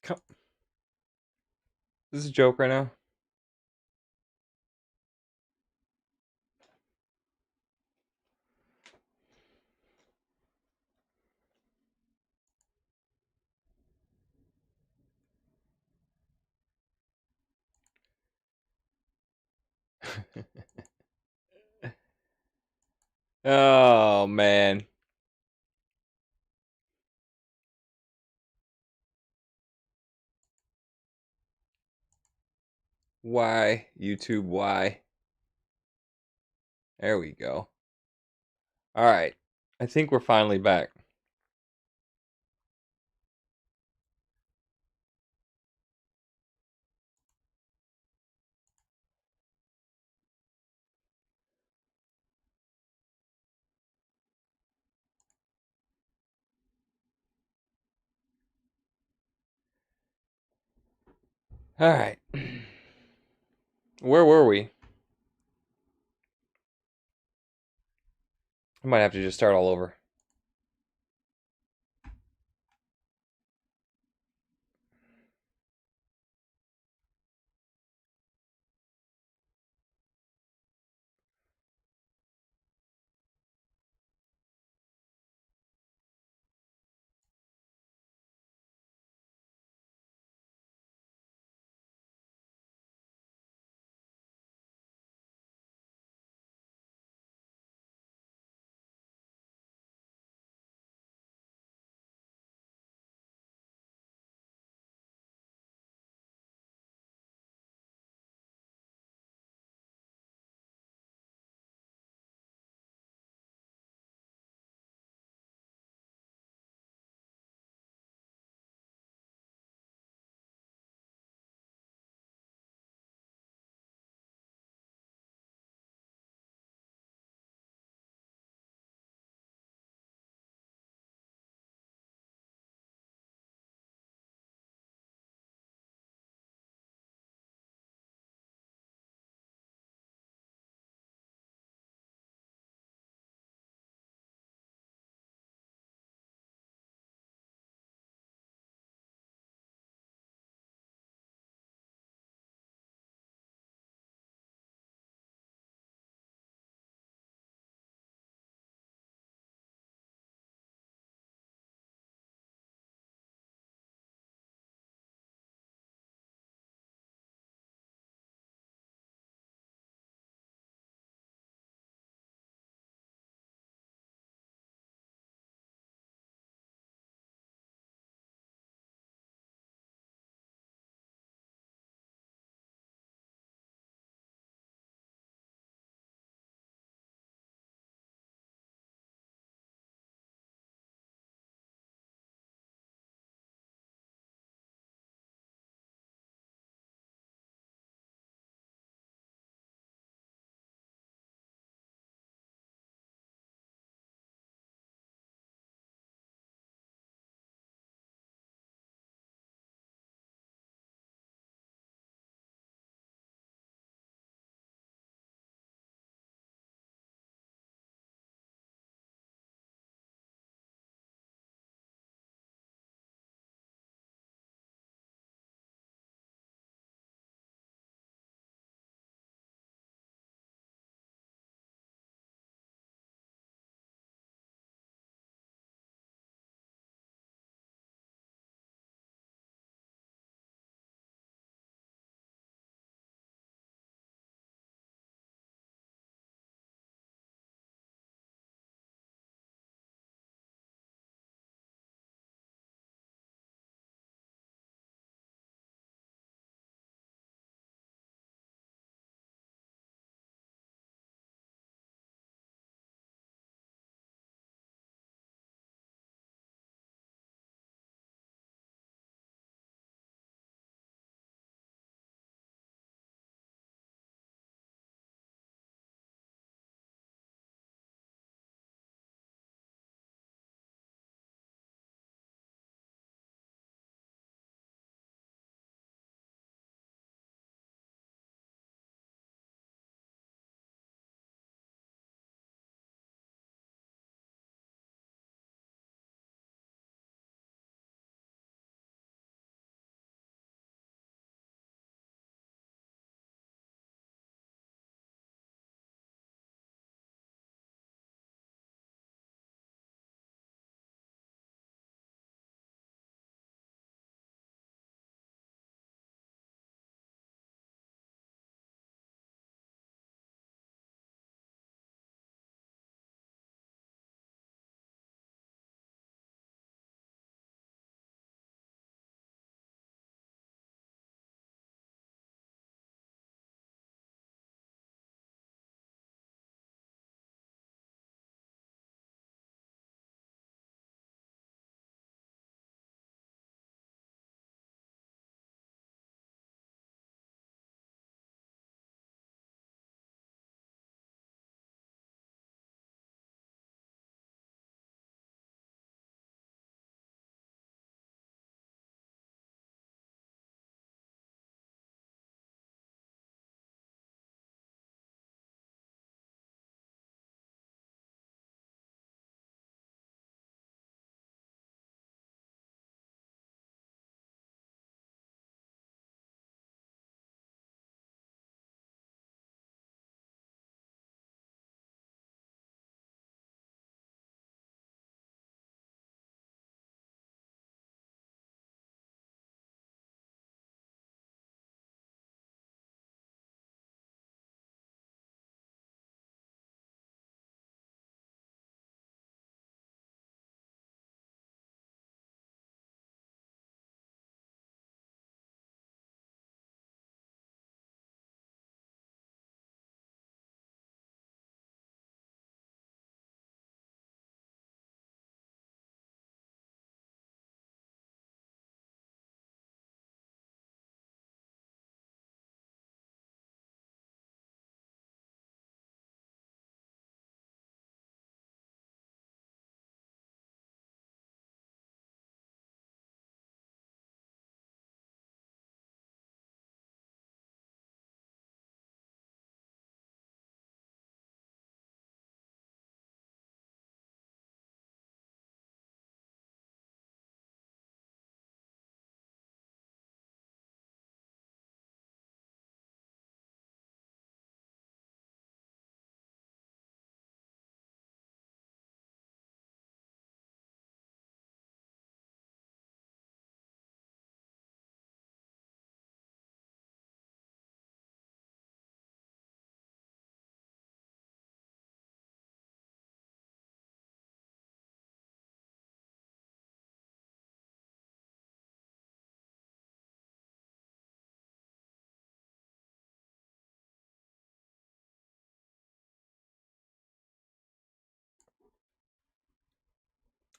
Come, this is a joke right now. Oh man. Why? YouTube, why? There we go. All right. I think we're finally back. All right. Where were we? I might have to just start all over.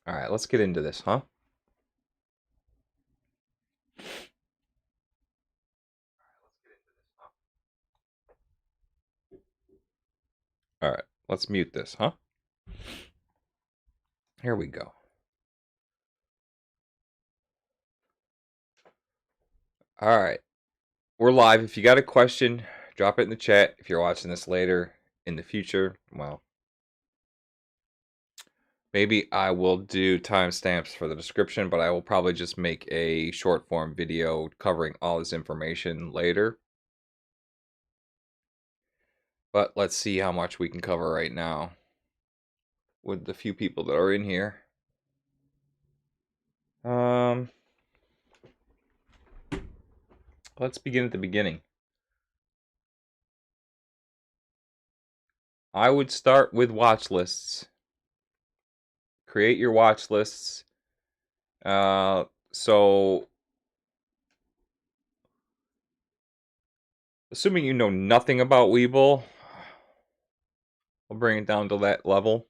All right, let's get into this, huh? All right, let's mute this, huh? Here we go. All right, we're live. If you got a question, drop it in the chat. If you're watching this later in the future, well, maybe I will do timestamps for the description, but I will probably just make a short form video covering all this information later. But let's see how much we can cover right now with the few people that are in here. Let's begin at the beginning. I would start with watch lists. Create your watch lists. So, assuming you know nothing about Webull, I'll bring it down to that level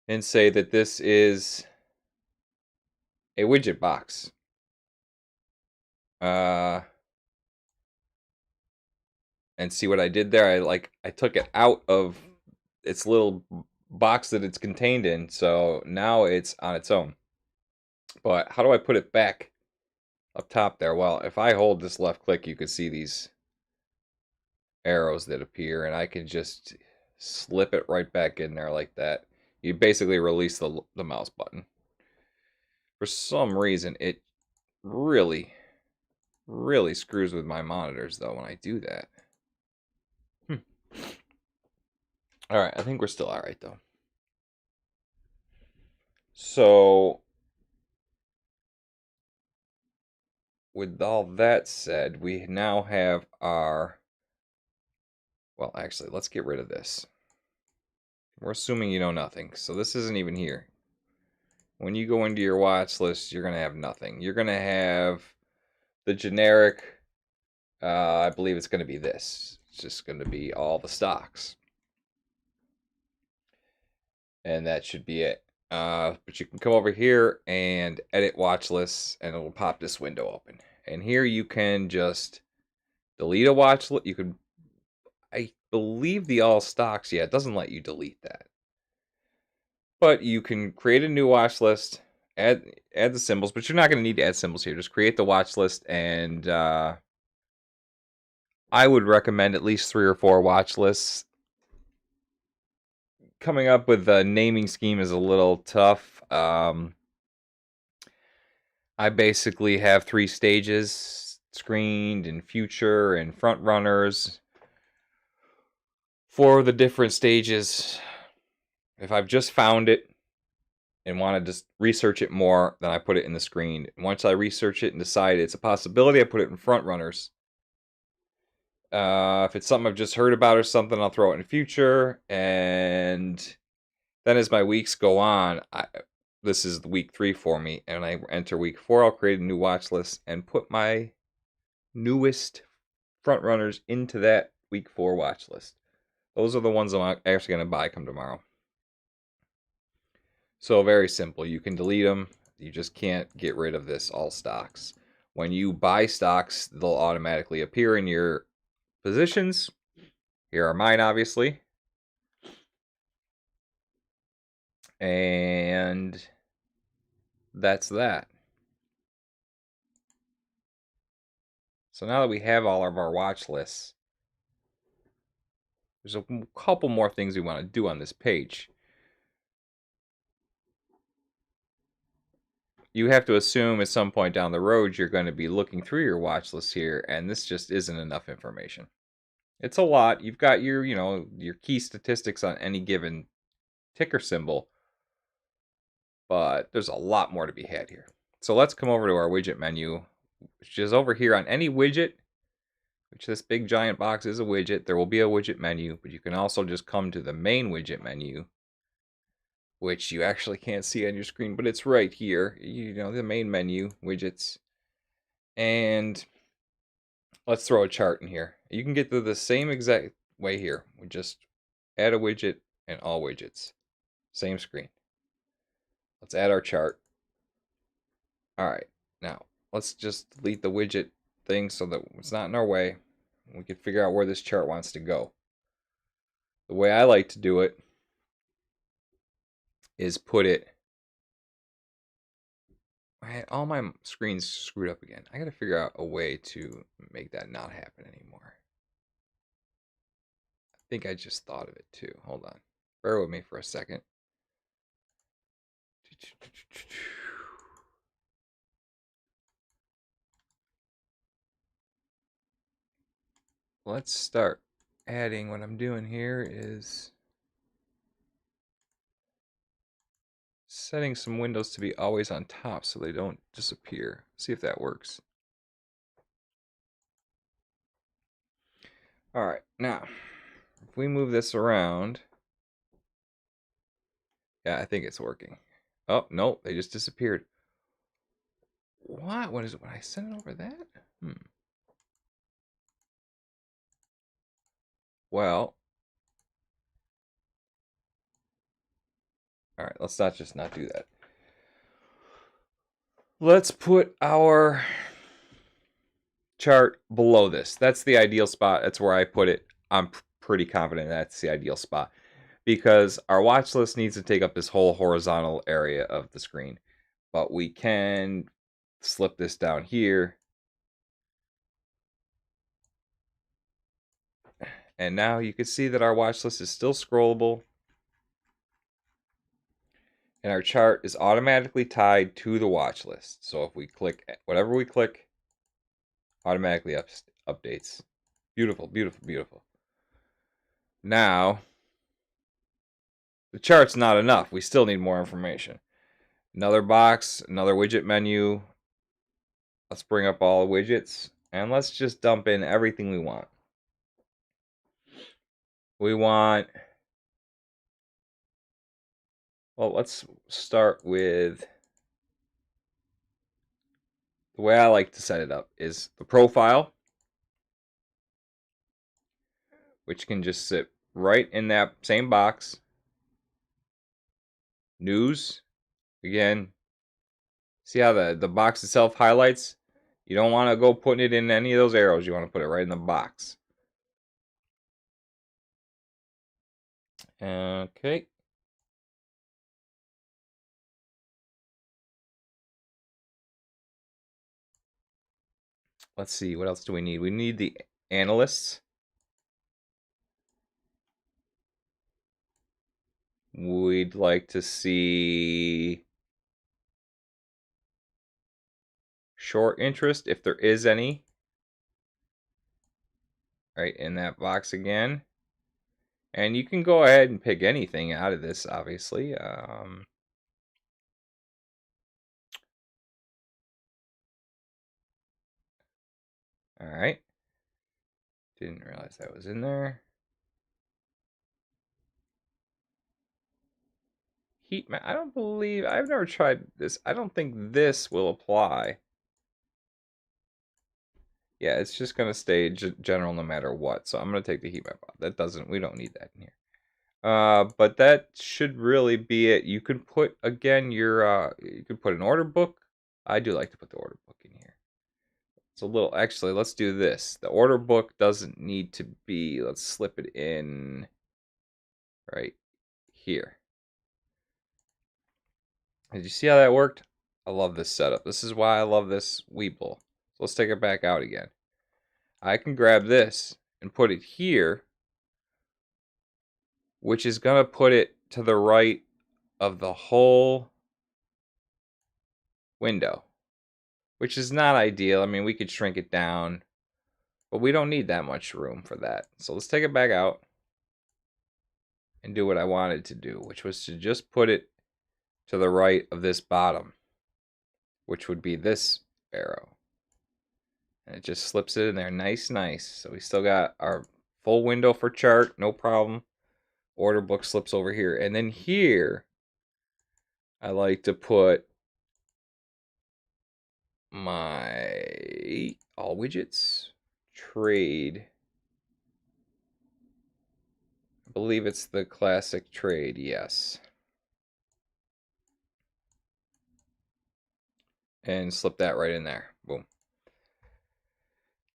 and say that this is a widget box. And see what I did there? I took it out of its little box that it's contained in, so now it's on its own. But how do I put it back up top there? Well, if I hold this left click, you can see these arrows that appear, and I can just slip it right back in there like that. You basically release the mouse button. For some reason, it really screws with my monitors, though, when I do that. Alright, I think we're still alright, though. So, with all that said, we now have our... Well, actually, let's get rid of this. We're assuming you know nothing, so this isn't even here. When you go into your watch list, you're going to have nothing. You're going to have the generic, I believe it's going to be this. It's just going to be all the stocks. And that should be it. But you can come over here and edit watch lists, and it will pop this window open. And here you can just delete a watch list. You could, I believe the all stocks, yeah, it doesn't let you delete that. But you can create a new watch list, add the symbols, but you're not going to need to add symbols here. Just create the watch list, and I would recommend at least 3 or 4 watch lists. Coming up with a naming scheme is a little tough. I basically have 3 stages, screened and future and front runners. For the different stages, if I've just found it and want to just research it more, then I put it in the screen. And once I research it and decide it's a possibility, I put it in front runners. If it's something I've just heard about or something, I'll throw it in future. And then as my weeks go on, this is week 3 for me, and I enter week 4, I'll create a new watch list and put my newest front runners into that week 4 watch list. Those are the ones I'm actually going to buy come tomorrow. So very simple. You can delete them. You just can't get rid of this all stocks. When you buy stocks, they'll automatically appear in your positions. Here are mine, obviously. And that's that. So now that we have all of our watch lists, there's a couple more things we want to do on this page. You have to assume at some point down the road you're going to be looking through your watch list here, and this just isn't enough information. It's a lot. You've got your, your key statistics on any given ticker symbol, but there's a lot more to be had here. So let's come over to our widget menu, which is over here on any widget, which this big giant box is a widget. There will be a widget menu, but you can also just come to the main widget menu, which you actually can't see on your screen, but it's right here. The main menu, widgets. And let's throw a chart in here. You can get to the same exact way here. We just add a widget and all widgets. Same screen. Let's add our chart. All right, now let's just delete the widget thing so that it's not in our way. We can figure out where this chart wants to go. The way I like to do it is put it... all my screens screwed up again. I got to figure out a way to make that not happen anymore. I think I just thought of it too. Hold on. Bear with me for a second. Let's start adding. What I'm doing here is setting some windows to be always on top so they don't disappear. See if that works. All right, now if we move this around, yeah, I think it's working. Oh no, they just disappeared. What is it when I send it over that? Well, all right, let's not do that. Let's put our chart below this. That's the ideal spot. That's where I put it. I'm pretty confident that's the ideal spot because our watch list needs to take up this whole horizontal area of the screen. But we can slip this down here. And now you can see that our watch list is still scrollable. And our chart is automatically tied to the watch list. So if we click, whatever we click, automatically updates. Beautiful, beautiful, beautiful. Now, the chart's not enough. We still need more information. Another box, another widget menu. Let's bring up all the widgets. And let's just dump in everything we want. We want... Well, let's start with... The way I like to set it up is the profile, which can just sit right in that same box. News, again, see how the box itself highlights? You don't want to go putting it in any of those arrows. You want to put it right in the box. Okay. Let's see, what else do we need? We need the analysts. We'd like to see short interest, if there is any, right in that box again. And you can go ahead and pick anything out of this, obviously. All right. Didn't realize that was in there. Heat map. I don't believe... I've never tried this. I don't think this will apply. Yeah, it's just going to stay general no matter what. So I'm going to take the heat map off. That doesn't... We don't need that in here. But that should really be it. You can put, again, your... you can put an order book. I do like to put the order book in here. It's a little... Actually, let's do this. The order book doesn't need to be... Let's slip it in right here. Did you see how that worked? I love this setup. This is why I love this Webull. So let's take it back out again. I can grab this and put it here, which is going to put it to the right of the whole window, which is not ideal. I mean, we could shrink it down, but we don't need that much room for that. So let's take it back out and do what I wanted to do, which was to just put it to the right of this bottom, which would be this arrow. And it just slips it in there nice. So we still got our full window for chart, no problem. Order book slips over here. And then here, I like to put my all widgets, trade. I believe it's the classic trade, yes. and slip that right in there. Boom.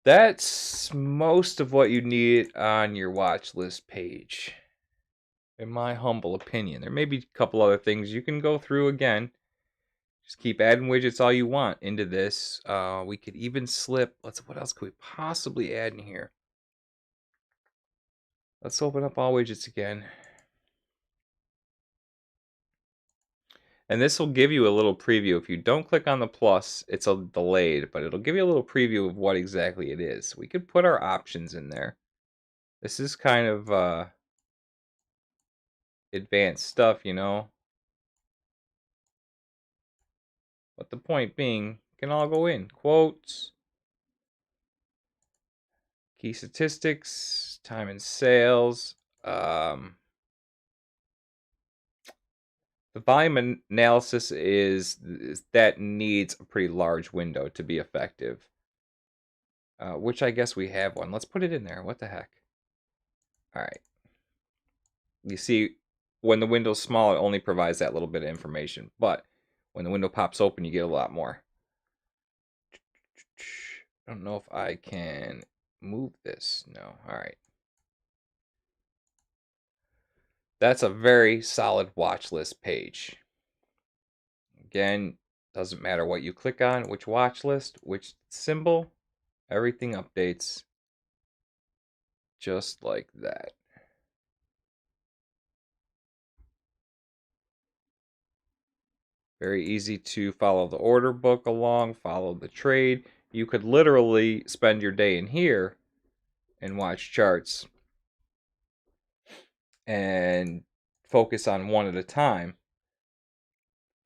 That's most of what you need on your watch list page, in my humble opinion. There may be a couple other things you can go through again. Just keep adding widgets all you want into this. We could even slip. What else could we possibly add in here? Let's open up all widgets again. And this will give you a little preview. If you don't click on the plus, it's a delayed, but it'll give you a little preview of what exactly it is. We could put our options in there. This is kind of advanced stuff, you know. But the point being, can all go in. Quotes, key statistics, time and sales. The volume analysis is that needs a pretty large window to be effective. Which I guess we have one. Let's put it in there. What the heck? All right. You see, when the window's small, it only provides that little bit of information. But when the window pops open, you get a lot more. I don't know if I can move this. No. All right. That's a very solid watch list page. Again, doesn't matter what you click on, which watch list, which symbol, everything updates just like that. Very easy to follow the order book along, follow the trade. You could literally spend your day in here and watch charts and focus on one at a time.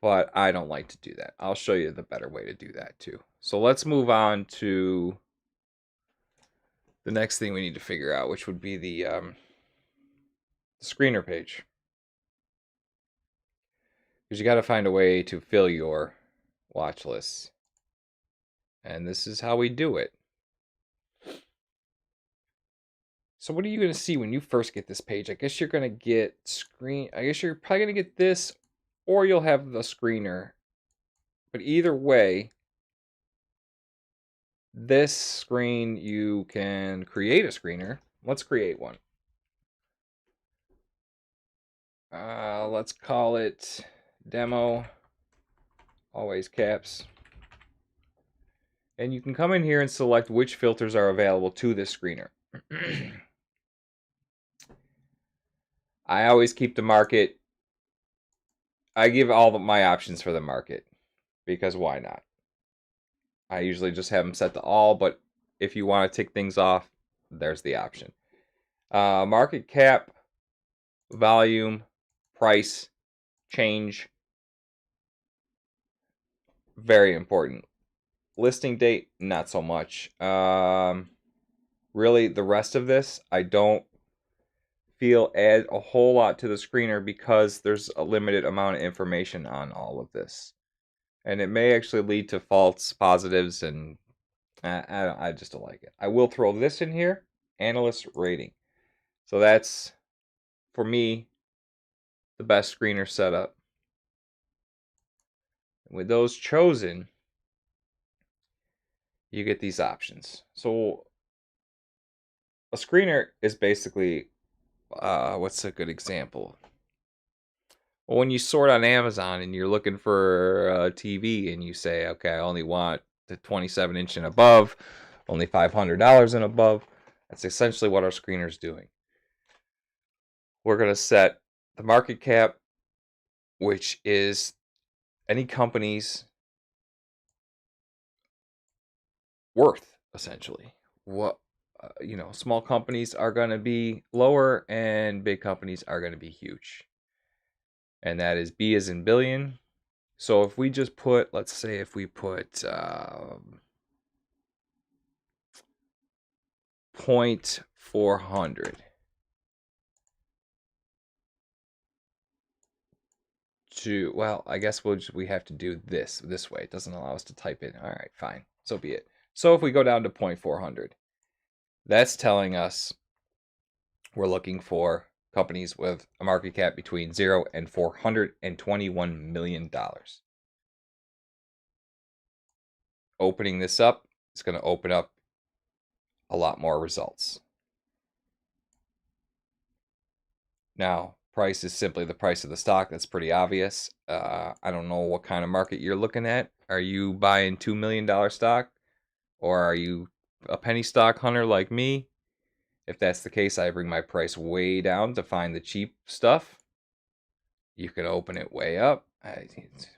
But I don't like to do that. I'll show you the better way to do that too. So let's move on to the next thing we need to figure out, which would be the screener page. Because you got to find a way to fill your watch lists. And this is how we do it. So what are you going to see when you first get this page? I guess you're going to get I guess you're probably going to get this, or you'll have the screener. But either way, this screen, you can create a screener. Let's create one. Let's call it demo, always caps. And you can come in here and select which filters are available to this screener. I always keep the market. I give all my options for the market because why not? I usually just have them set to all, but if you want to take things off, there's the option. Market cap, volume, price, change. Very important. Listing date, not so much. Really, the rest of this, I don't feel add a whole lot to the screener because there's a limited amount of information on all of this. And it may actually lead to false positives, and I just don't like it. I will throw this in here, analyst rating. So that's, for me, the best screener setup. With those chosen, you get these options. So a screener is basically, what's a good example? Well, when you sort on Amazon and you're looking for a TV and you say, okay, I only want the 27-inch and above, only $500 and above, that's essentially what our screener is doing. We're going to set the market cap, which is any company's worth, essentially. What small companies are going to be lower and big companies are going to be huge. And that is B as in billion. So if we just put, let's say if we put 0.400 to, well, I guess we have to do this way. It doesn't allow us to type in. All right, fine. So be it. So if we go down to 0.400, that's telling us we're looking for companies with a market cap between 0 and $421 million. opening this up is going to open up a lot more results. Now, price is simply the price of the stock. That's pretty obvious. I don't know what kind of market you're looking at. Are you buying $2 million stock? Or are you a penny stock hunter like me? If that's the case, I bring my price way down to find the cheap stuff. You can open it way up.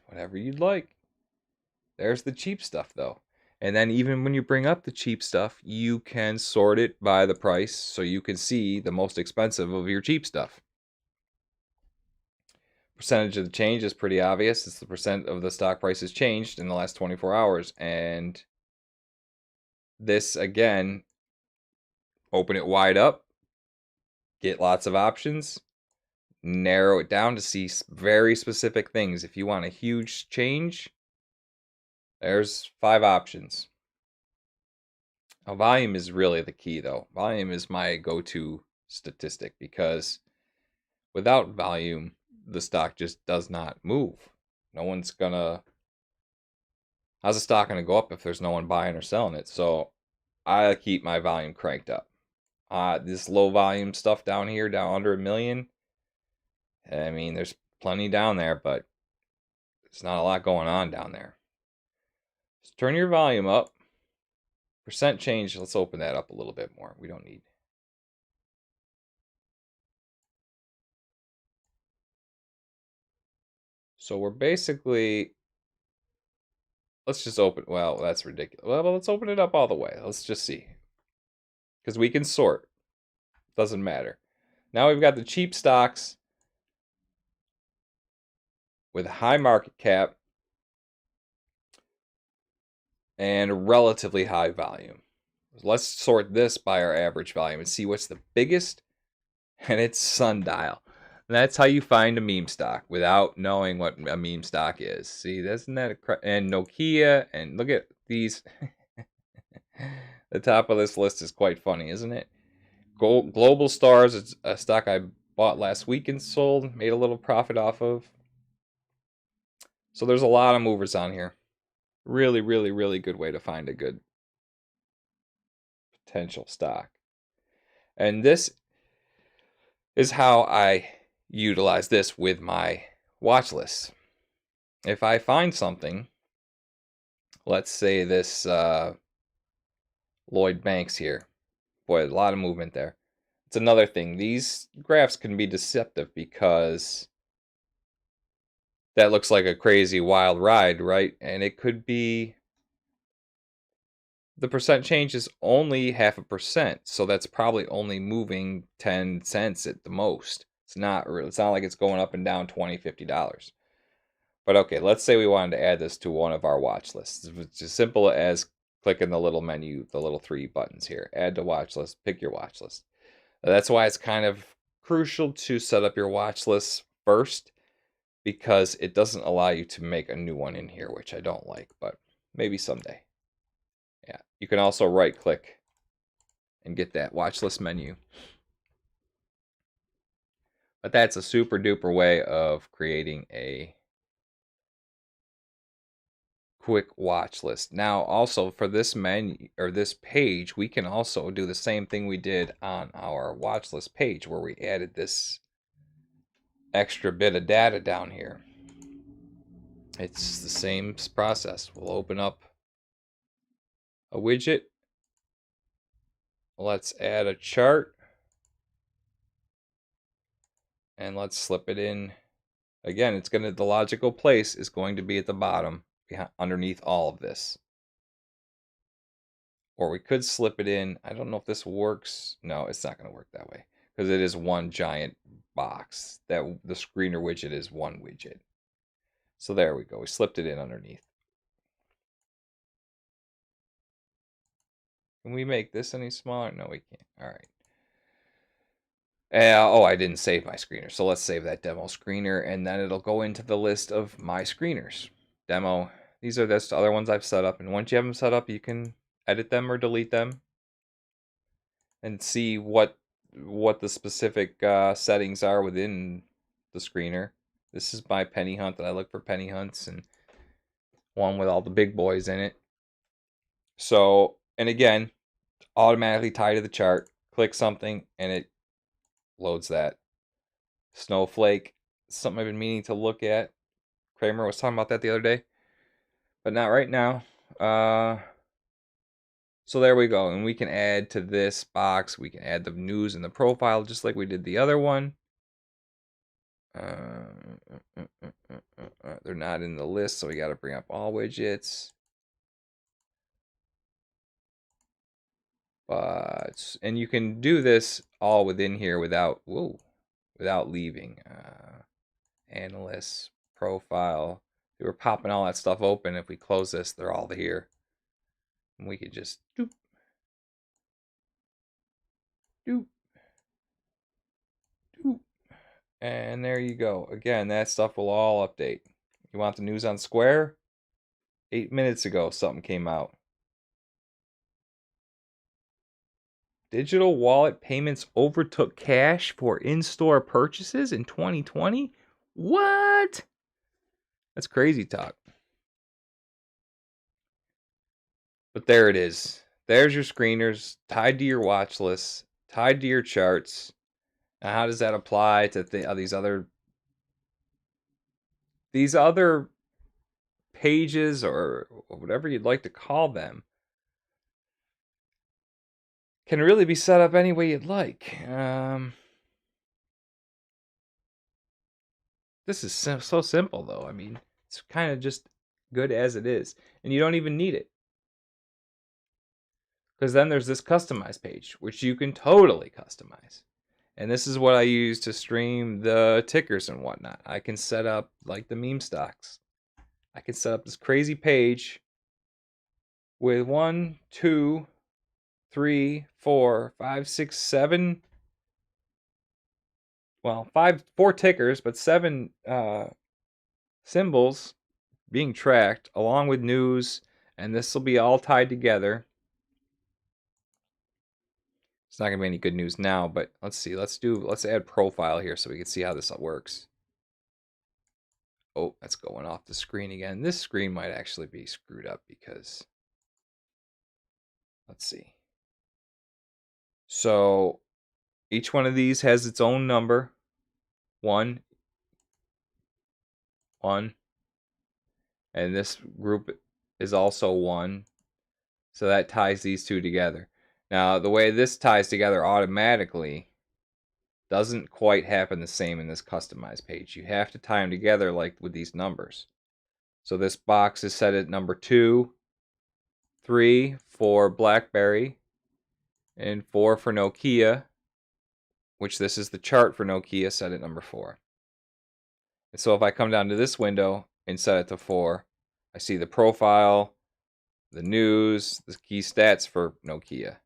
Whatever you'd like. There's the cheap stuff, though. And then even when you bring up the cheap stuff, you can sort it by the price so you can see the most expensive of your cheap stuff. Percentage of the change is pretty obvious. It's the percent of the stock prices changed in the last 24 hours. And this, again, open it wide up, get lots of options, narrow it down to see very specific things. If you want a huge change, there's 5 options. Now, volume is really the key, though. Volume is my go-to statistic because without volume, the stock just does not move. No one's gonna... How's the stock gonna go up if there's no one buying or selling it? So I keep my volume cranked up. This low volume stuff down here, down under 1 million, I mean, there's plenty down there, but there's not a lot going on down there. Just turn your volume up. Percent change, let's open that up a little bit more. We don't need... So we're basically... Let's just open... Well, that's ridiculous. Well, let's open it up all the way. Let's just see. Because we can sort. Doesn't matter. Now we've got the cheap stocks with high market cap and relatively high volume. Let's sort this by our average volume and see what's the biggest, and it's Sundial. And that's how you find a meme stock without knowing what a meme stock is. See, isn't that and Nokia, and look at these. The top of this list is quite funny, isn't it? Global Stars, it's a stock I bought last week and sold, made a little profit off of. So there's a lot of movers on here. Really, really, really good way to find a good potential stock. And this is how I utilize this with my watch list. If I find something, let's say this Lloyd Banks here. Boy, a lot of movement there. It's another thing. These graphs can be deceptive because that looks like a crazy wild ride, right? And it could be... The percent change is only 0.5%, so that's probably only moving 10 cents at the most. It's not like it's going up and down $20, $50. But okay, let's say we wanted to add this to one of our watch lists. It's as simple as clicking the little menu, the little 3 buttons here. Add to watch list, pick your watch list. That's why it's kind of crucial to set up your watch list first, because it doesn't allow you to make a new one in here, which I don't like, but maybe someday. Yeah, you can also right click and get that watch list menu. But that's a super duper way of creating a quick watch list. Now also for this menu or this page, we can also do the same thing we did on our watch list page where we added this extra bit of data down here. It's the same process. We'll open up a widget. Let's add a chart. And let's slip it in. Again, it's going to, the logical place is going to be at the bottom, underneath all of this. Or we could slip it in. I don't know if this works. No, it's not going to work that way because it is one giant box. That the screener widget is one widget. So there we go. We slipped it in underneath. Can we make this any smaller? No, we can't. All right. Oh, I didn't save my screener. So let's save that demo screener, and then it'll go into the list of my screeners. Demo. These are the other ones I've set up, and once you have them set up, you can edit them or delete them and see what the specific settings are within the screener. This is my penny hunt that I look for penny hunts, and one with all the big boys in it. So, and again, automatically tie to the chart. Click something and it loads that. Snowflake, something I've been meaning to look at. Kramer was talking about that the other day, but not right now. So there we go. And we can add to this box, we can add the news and the profile just like we did the other one. They're not in the list, so we got to bring up all widgets. But, and you can do this all within here without, without leaving. Analysts, profile. We were popping all that stuff open. If we close this, they're all here. And we could just doop, doop, doop. And there you go. Again, that stuff will all update. You want the news on Square? 8 minutes ago, something came out. Digital wallet payments overtook cash for in-store purchases in 2020? What? That's crazy talk. But there it is. There's your screeners tied to your watch list, tied to your charts. Now, how does that apply to these other pages or whatever you'd like to call them? Can really be set up any way you'd like. This is so simple, though. I mean, it's kind of just good as it is. And you don't even need it. Because then there's this customize page, which you can totally customize. And this is what I use to stream the tickers and whatnot. I can set up, like the meme stocks. I can set up this crazy page with 1, 2, 3, 4, 5, 6, 7. Well, 4 tickers, but 7 symbols being tracked along with news, and this will be all tied together. It's not gonna be any good news now, but let's see. Let's add profile here so we can see how this works. Oh, that's going off the screen again. This screen might actually be screwed up because let's see. So each one of these has its own number. 1, 1, and this group is also 1. So that ties these two together. Now, the way this ties together automatically doesn't quite happen the same in this customized page. You have to tie them together like with these numbers. So this box is set at number 2, 3 for BlackBerry, and 4 for Nokia, which this is the chart for Nokia set at number 4. And so if I come down to this window and set it to 4, I see the profile, the news, the key stats for Nokia.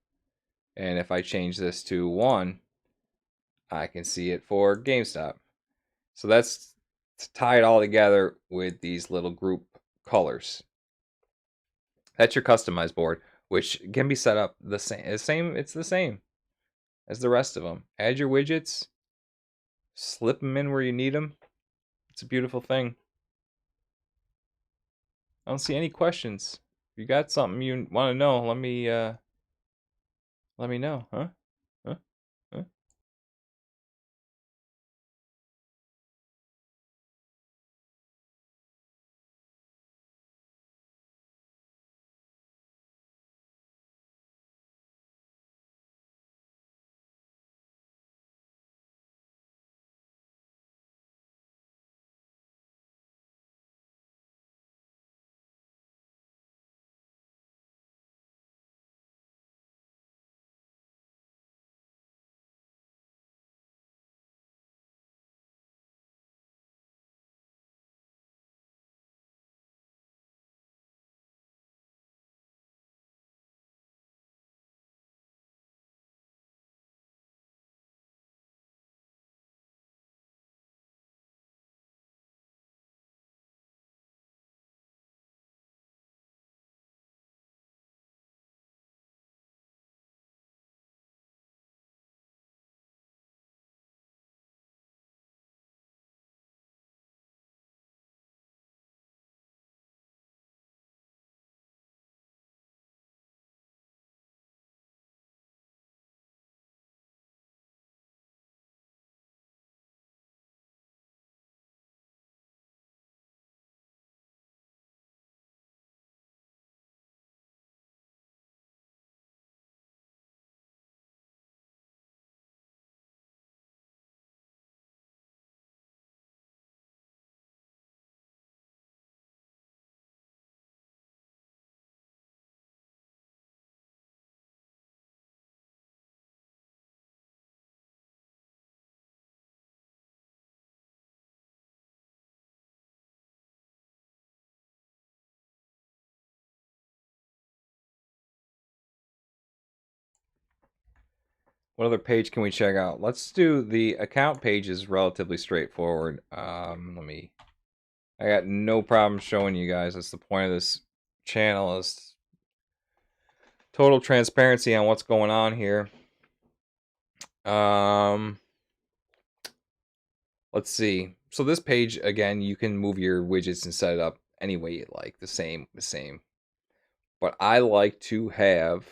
And if I change this to 1, I can see it for GameStop. So that's to tie it all together with these little group colors. That's your customized board, which can be set up the same. It's the same as the rest of them. Add your widgets, slip them in where you need them. It's a beautiful thing. I don't see any questions. If you got something you want to know, let me know, huh? Huh? Huh? What other page can we check out? Let's do the account page is relatively straightforward. I got no problem showing you guys. That's the point of this channel, is total transparency on what's going on here. Let's see. So this page, again, you can move your widgets and set it up any way you like. The same. But I like to have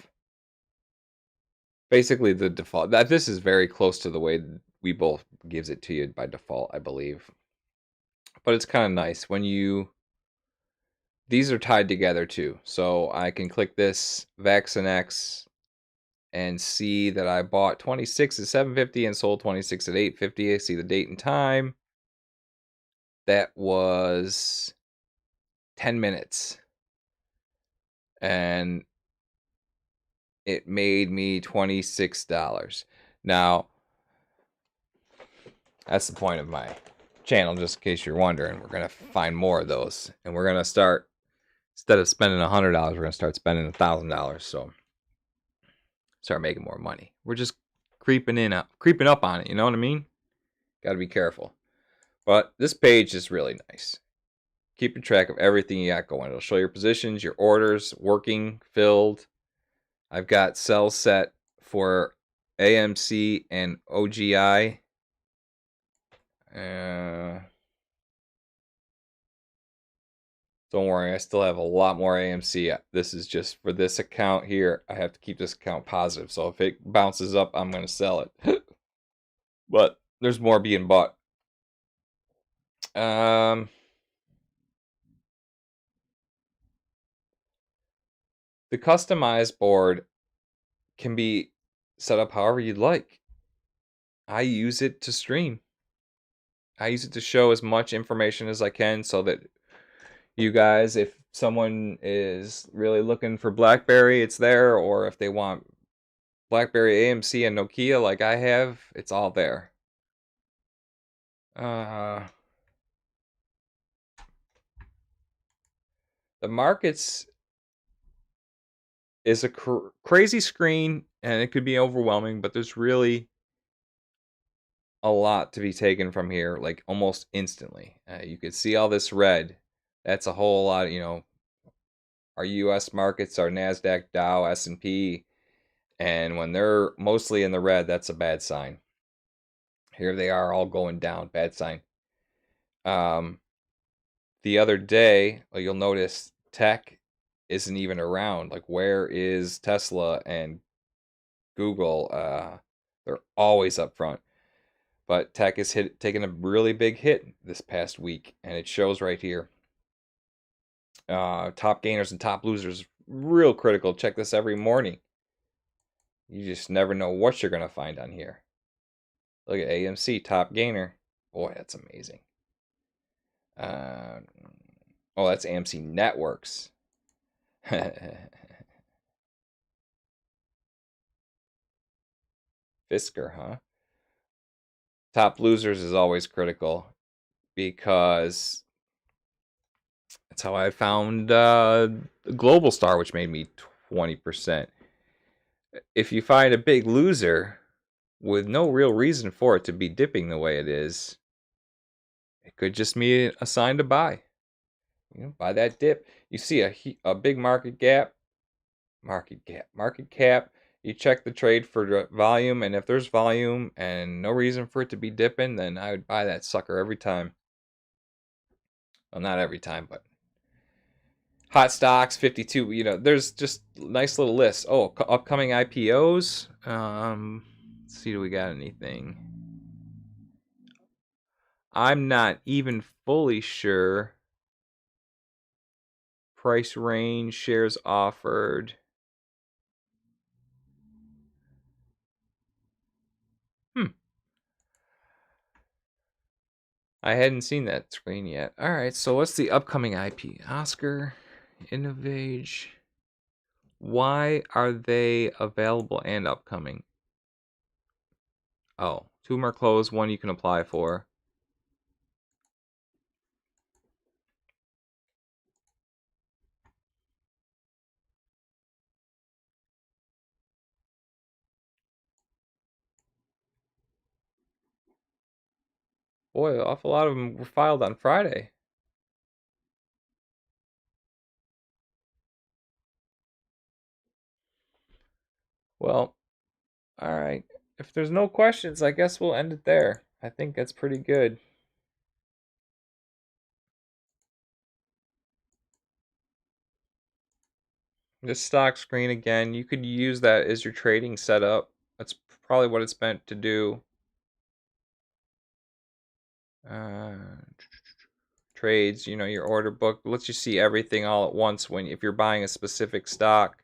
basically the default. This is very close to the way Webull gives it to you by default, I believe. But it's kind of nice when these are tied together too. So I can click this VaxNX and see that I bought 26 at 750 and sold 26 at 850. I see the date and time. That was 10 minutes. And it made me $26. Now, that's the point of my channel, just in case you're wondering. We're going to find more of those. And we're going to start, instead of spending $100, we're going to start spending $1,000. So start making more money. We're just creeping up on it, you know what I mean? Got to be careful. But this page is really nice. Keeping track of everything you got going. It'll show your positions, your orders, working, filled. I've got cells set for AMC and OGI. Don't worry, I still have a lot more AMC. This is just for this account here. I have to keep this account positive. So if it bounces up, I'm going to sell it. But there's more being bought. The customized board can be set up however you'd like. I use it to stream. I use it to show as much information as I can so that you guys, if someone is really looking for BlackBerry, it's there. Or if they want BlackBerry AMC and Nokia like I have, it's all there. The markets is a crazy screen, and it could be overwhelming, but there's really a lot to be taken from here, like almost instantly. You could see all this red. That's a whole lot, our US markets are NASDAQ, Dow, S&P, and when they're mostly in the red, that's a bad sign. Here they are all going down, bad sign. The other day, you'll notice tech isn't even around. Like, where is Tesla and Google? They're always up front. But tech is taking a really big hit this past week, and it shows right here. Top gainers and top losers, real critical. Check this every morning. You just never know what you're going to find on here. Look at AMC, top gainer. Boy, that's amazing. Oh, that's AMC Networks. Fisker, huh? Top losers is always critical because that's how I found Global Star, which made me 20%. If you find a big loser with no real reason for it to be dipping the way it is, it could just be a sign to buy. Buy that dip. You see a big market cap. You check the trade for volume, and if there's volume and no reason for it to be dipping, then I would buy that sucker every time. Well, not every time, but hot stocks 52. There's just nice little lists. Oh, upcoming IPOs. Let's see, do we got anything? I'm not even fully sure. Price range, shares offered. I hadn't seen that screen yet. All right, so what's the upcoming IP? Oscar, Innovage. Why are they available and upcoming? Oh, 2 more closed, 1 you can apply for. Boy, an awful lot of them were filed on Friday. Well, all right. If there's no questions, I guess we'll end it there. I think that's pretty good. This stock screen again, you could use that as your trading setup. That's probably what it's meant to do. Uh, Trades, you know, your order book lets you see everything all at once when if you're buying a specific stock.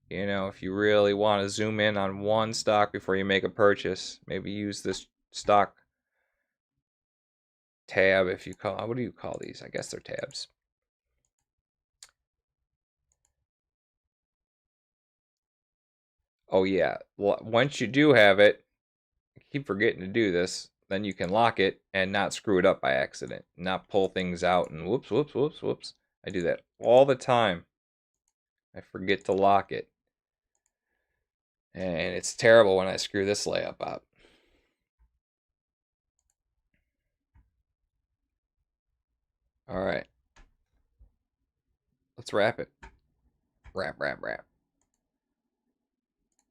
You know, if you really want to zoom in on one stock before you make a purchase, maybe use this stock tab if you call, what do you call these? I guess they're tabs. Oh yeah, once you do have it, I keep forgetting to do this, then you can lock it and not screw it up by accident. Not pull things out and whoops, whoops, whoops, whoops. I do that all the time. I forget to lock it. And it's terrible when I screw this layup up. All right. Let's wrap it. Wrap, wrap, wrap.